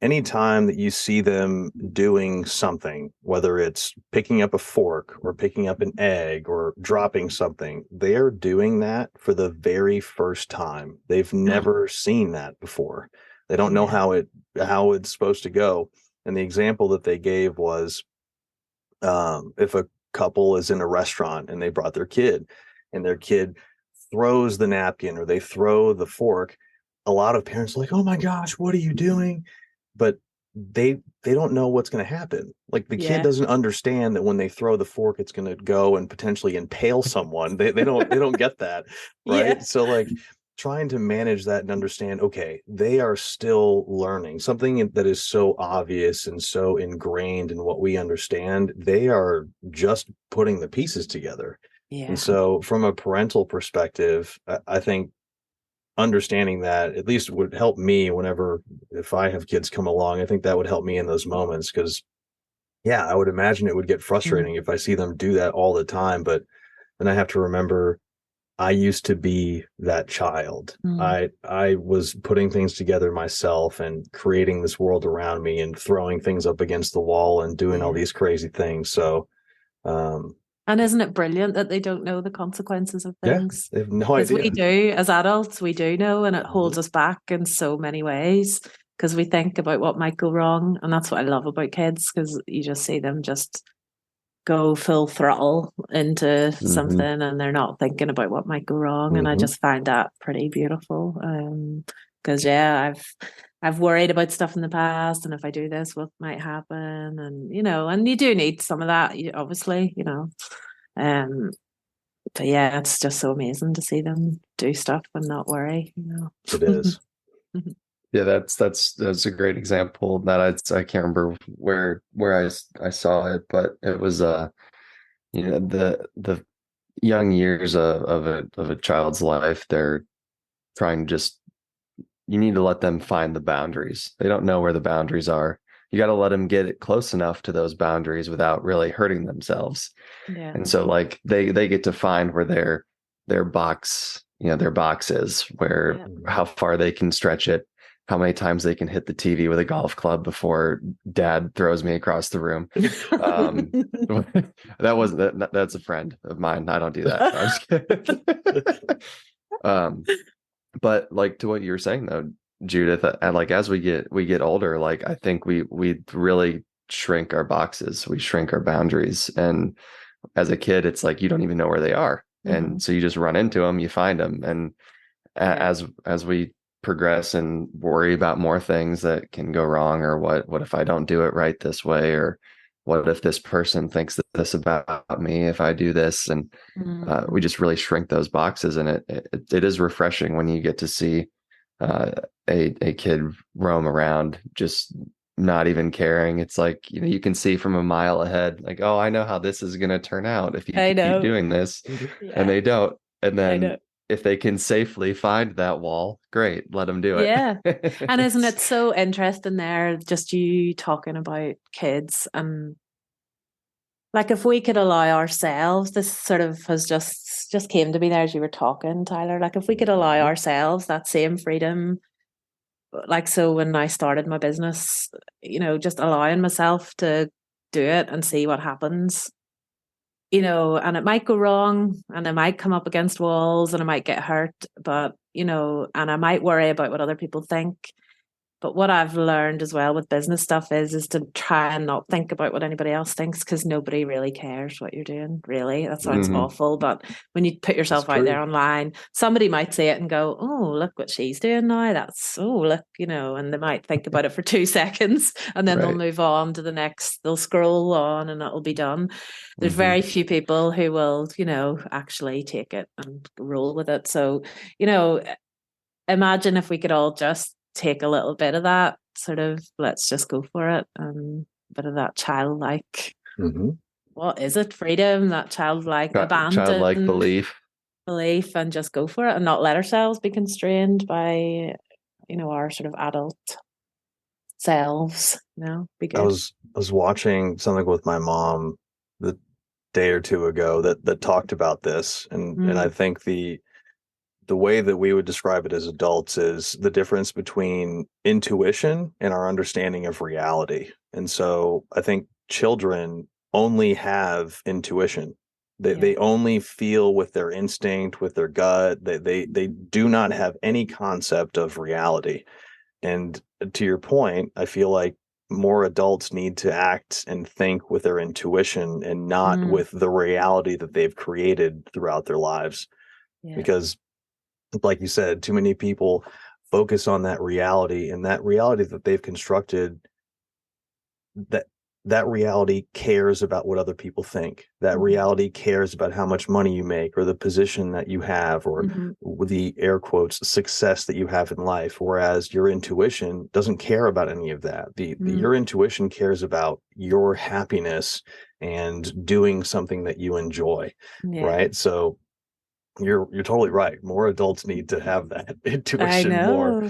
anytime that you see them doing something, whether it's picking up a fork or picking up an egg or dropping something, they are doing that for the very first time. They've never seen that before. They don't know how it's supposed to go. And the example that they gave was if a couple is in a restaurant and they brought their kid and their kid throws the napkin or they throw the fork, a lot of parents are like, oh my gosh, what are you doing? But they don't know what's going to happen. Like the kid doesn't understand that when they throw the fork, it's going to go and potentially impale someone. They don't get that. Right. Yeah. So like trying to manage that and understand, okay, they are still learning something that is so obvious and so ingrained in what we understand. They are just putting the pieces together. Yeah. And so from a parental perspective, I think understanding that at least would help me if I have kids come along. I think that would help me in those moments because, yeah, I would imagine it would get frustrating if I see them do that all the time. But then I have to remember I used to be that child. I was putting things together myself and creating this world around me and throwing things up against the wall and doing all these crazy things. So, and isn't it brilliant that they don't know the consequences of things? Yeah, they have no idea. We do, as adults, we do know, and it holds us back in so many ways because we think about what might go wrong. And that's what I love about kids, because you just see them just go full throttle into something and they're not thinking about what might go wrong. And I just find that pretty beautiful. Because I've worried about stuff in the past, and if I do this, what might happen? And and you do need some of that, obviously, but yeah, it's just so amazing to see them do stuff and not worry. It is. Yeah, that's a great example. That I can't remember where I saw it, but it was the young years of a child's life. They're trying to you need to let them find the boundaries. They don't know where the boundaries are. You got to let them get it close enough to those boundaries without really hurting themselves. Yeah. And so like they get to find where their box is, where how far they can stretch it, how many times they can hit the TV with a golf club before dad throws me across the room. That's a friend of mine. I don't do that. I'm just kidding. But like to what you were saying though, Judith, and like as we get older, like I think we really shrink our boxes, we shrink our boundaries. And as a kid, it's like you don't even know where they are. And so you just run into them, you find them. And as we progress and worry about more things that can go wrong, or what if I don't do it right this way, or what if this person thinks this about me if I do this, and we just really shrink those boxes. And it is refreshing when you get to see a kid roam around just not even caring. It's like you can see from a mile ahead, like, oh, I know how this is going to turn out if you keep doing this. And they don't. And then if they can safely find that wall, great, let them do it. Yeah. And isn't it so interesting there, just you talking about kids, and like if we could allow ourselves, this sort of has just came to me there as you were talking, Tyler, like if we could allow ourselves that same freedom, like so when I started my business, just allowing myself to do it and see what happens, and it might go wrong and I might come up against walls and I might get hurt, but, and I might worry about what other people think. But what I've learned as well with business stuff is to try and not think about what anybody else thinks, because nobody really cares what you're doing, really. That sounds awful, but when you put yourself out there online, somebody might see it and go, oh, look what she's doing now. Look, and they might think about it for 2 seconds and then they'll move on to the next, they'll scroll on and it'll be done. There's very few people who will, actually take it and roll with it. So, imagine if we could all just take a little bit of that sort of, let's just go for it, and a bit of that childlike, what is it? Freedom, that childlike belief, and just go for it and not let ourselves be constrained by, our sort of adult selves. Be good. I was watching something with my mom the day or two ago that talked about this, and I think the way that we would describe it as adults is the difference between intuition and our understanding of reality. And so I think children only have intuition. They only feel with their instinct, with their gut. They do not have any concept of reality. And to your point, I feel like more adults need to act and think with their intuition and not with the reality that they've created throughout their lives. Because like you said, too many people focus on that reality, and that reality that they've constructed, that reality cares about what other people think. That reality cares about how much money you make or the position that you have or the air quotes success that you have in life. Whereas your intuition doesn't care about any of that. Your intuition cares about your happiness and doing something that you enjoy. Right. So you're totally right. More adults need to have that intuition more.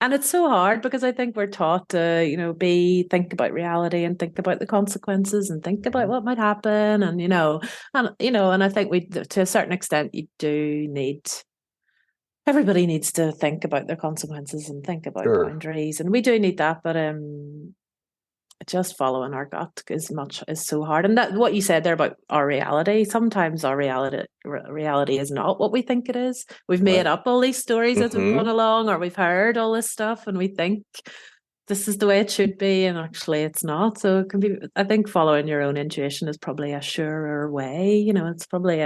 And it's so hard because I think we're taught to, think about reality and think about the consequences and think about what might happen. And, and I think to a certain extent, everybody needs to think about their consequences and think about boundaries. And we do need that, but just following our gut is so hard. And that what you said there about our reality, sometimes our reality is not what we think it is. We've made up all these stories as we've gone along, or we've heard all this stuff and we think this is the way it should be, and actually it's not. So it can be, I think following your own intuition is probably a surer way. It's probably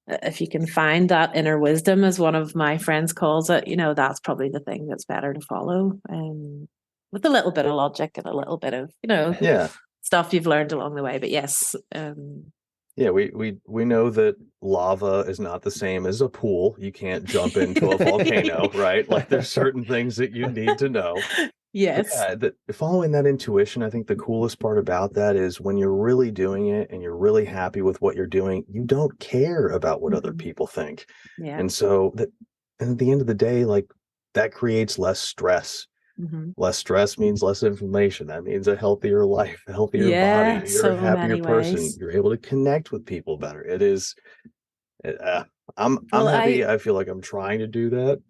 if you can find that inner wisdom, as one of my friends calls it, that's probably the thing that's better to follow. With a little bit of logic and a little bit of, stuff you've learned along the way. But yes. We know that lava is not the same as a pool. You can't jump into a volcano, right? Like there's certain things that you need to know. Yes. Following that intuition, I think the coolest part about that is when you're really doing it and you're really happy with what you're doing, you don't care about what other people think. Yeah. And so at the end of the day, like that creates less stress. Less stress means less inflammation. That means a healthier life, a healthier body. You're a happier person. You're able to connect with people better. It is. I'm happy. I feel like I'm trying to do that,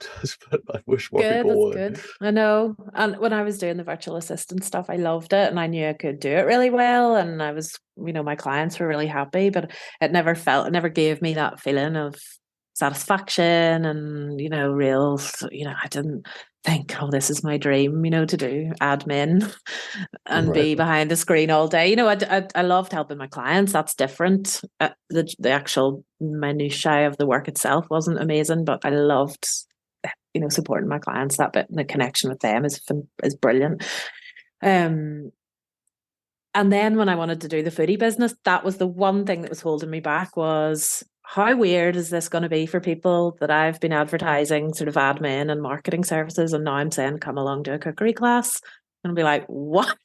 but I wish more people would. Good. I know. And when I was doing the virtual assistant stuff, I loved it, and I knew I could do it really well. And I was, my clients were really happy, but it never gave me that feeling of satisfaction and real. I didn't think, oh, this is my dream, to do admin and be behind the screen all day. I loved helping my clients. That's different. The actual minutiae of the work itself wasn't amazing, but I loved, supporting my clients. That bit and the connection with them is brilliant. And then when I wanted to do the foodie business, that was the one thing that was holding me back, was how weird is this going to be for people that I've been advertising sort of admin and marketing services, and now I'm saying come along to a cookery class. and be like, what?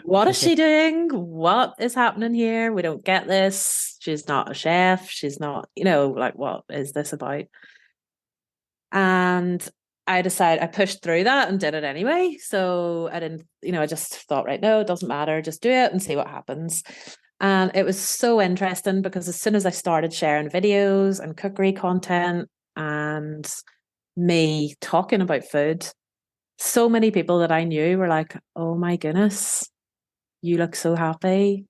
What is she doing? What is happening here? We don't get this. She's not a chef. She's not, like, what is this about? And I pushed through that and did it anyway. So I didn't, I just thought, right, no, it doesn't matter. Just do it and see what happens. And it was so interesting because as soon as I started sharing videos and cookery content and me talking about food, so many people that I knew were like, oh my goodness, you look so happy.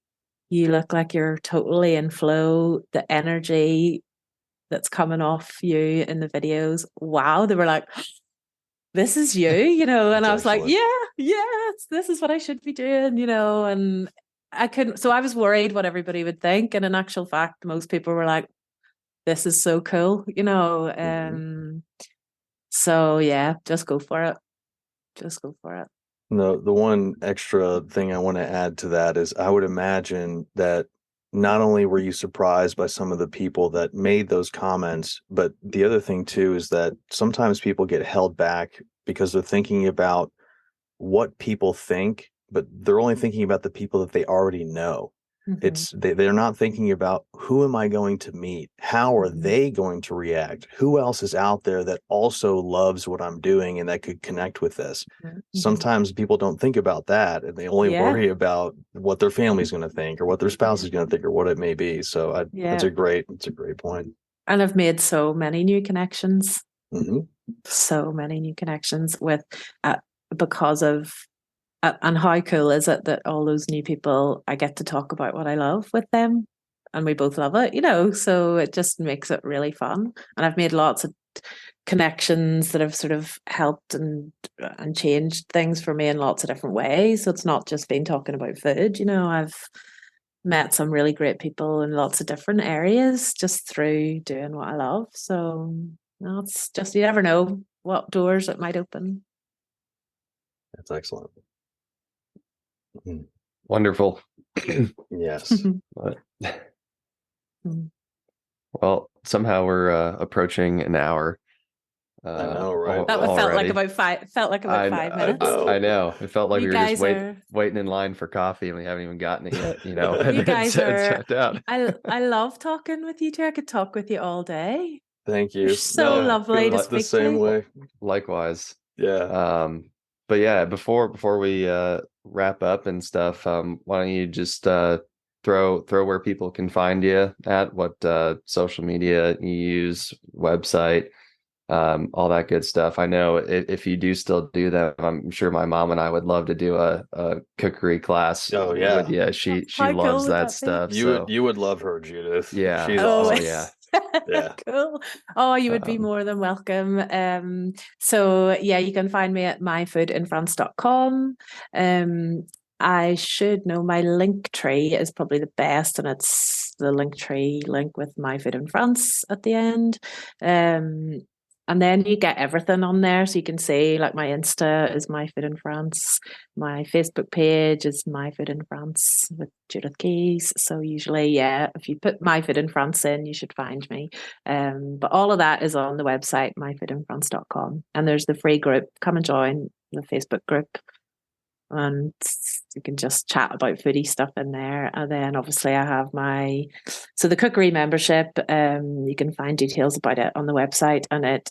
You look like you're totally in flow. The energy that's coming off you in the videos. Wow. They were like, this is you, and I was like, this is what I should be doing, and I couldn't. So I was worried what everybody would think. And in actual fact, most people were like, this is so cool, So yeah, just go for it. Just go for it. No, the one extra thing I want to add to that is I would imagine that not only were you surprised by some of the people that made those comments, but the other thing too is that sometimes people get held back because they're thinking about what people think, but they're only thinking about the people that they already know. They're not thinking about who am I going to meet? How are they going to react? Who else is out there that also loves what I'm doing and that could connect with this? Sometimes people don't think about that, and they only worry about what their family's going to think or what their spouse is going to think or what it may be. So it's a great point. And I've made so many new connections. So many new connections with because of. And how cool is it that all those new people, I get to talk about what I love with them, and we both love it, so it just makes it really fun. And I've made lots of connections that have sort of helped and changed things for me in lots of different ways. So it's not just been talking about food, I've met some really great people in lots of different areas just through doing what I love. So it's just, you never know what doors it might open. That's excellent. Wonderful. Yes. Well, somehow we're approaching an hour. I know, right? That felt like about 5 minutes. I know. It felt like we were just waiting in line for coffee, and we haven't even gotten it yet. You guys are. I love talking with you two. I could talk with you all day. Thank you. You're so lovely to speak the same way. Likewise. Yeah. But yeah, before we wrap up and stuff, why don't you just throw where people can find you at, what social media you use, website, all that good stuff. I know if you do still do them, I'm sure my mom and I would love to do a cookery class. Oh yeah, yeah. She loves that stuff. You would love her, Judith. Yeah, she's awesome. Yeah. Yeah. Cool. Oh, you would be more than welcome. So yeah, you can find me at myfoodinfrance.com. I should know my link tree is probably the best, and it's the link tree link with My Food in France at the end. And then you get everything on there. So you can see, like, my Insta is My Food in France. My Facebook page is My Food in France with Judith Keys. So usually, if you put My Food in France in, you should find me. But all of that is on the website, myfoodinfrance.com. And there's the free group. Come and join the Facebook group. And you can just chat about foodie stuff in there. And then obviously I have the cookery membership. You can find details about it on the website, and it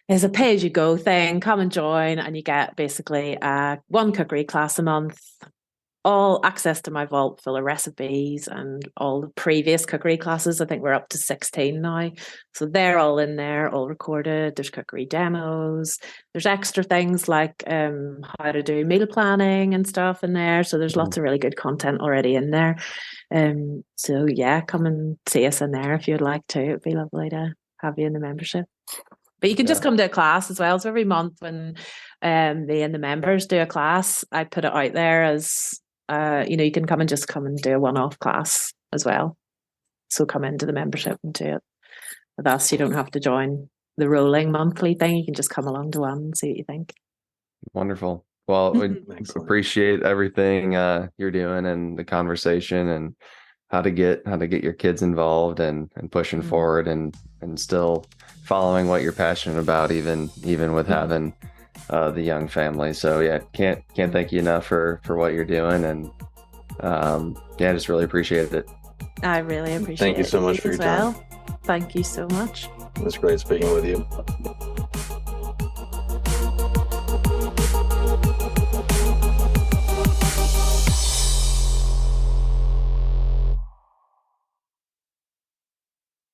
is a pay-as-you-go thing. Come and join, and you get basically one cookery class a month, all access to my vault full of recipes and all the previous cookery classes. I think we're up to 16 now. So they're all in there, all recorded. There's cookery demos. There's extra things like how to do meal planning and stuff in there. So there's lots of really good content already in there. So yeah, come and see us in there if you'd like to. It'd be lovely to have you in the membership. But you can just come to a class as well. So every month when me and the members do a class, I put it out there as you can come and do a one-off class as well. So come into the membership and do it with us. You don't have to join the rolling monthly thing. You can just come along to one and see what you think. Wonderful. Well, we appreciate everything you're doing and the conversation and how to get your kids involved and pushing forward and still following what you're passionate about, even with having the young family. So yeah, can't thank you enough for what you're doing, and yeah, just really appreciate it. I really appreciate it. Thank you so much for your time. Thank you so much. It was great speaking with you.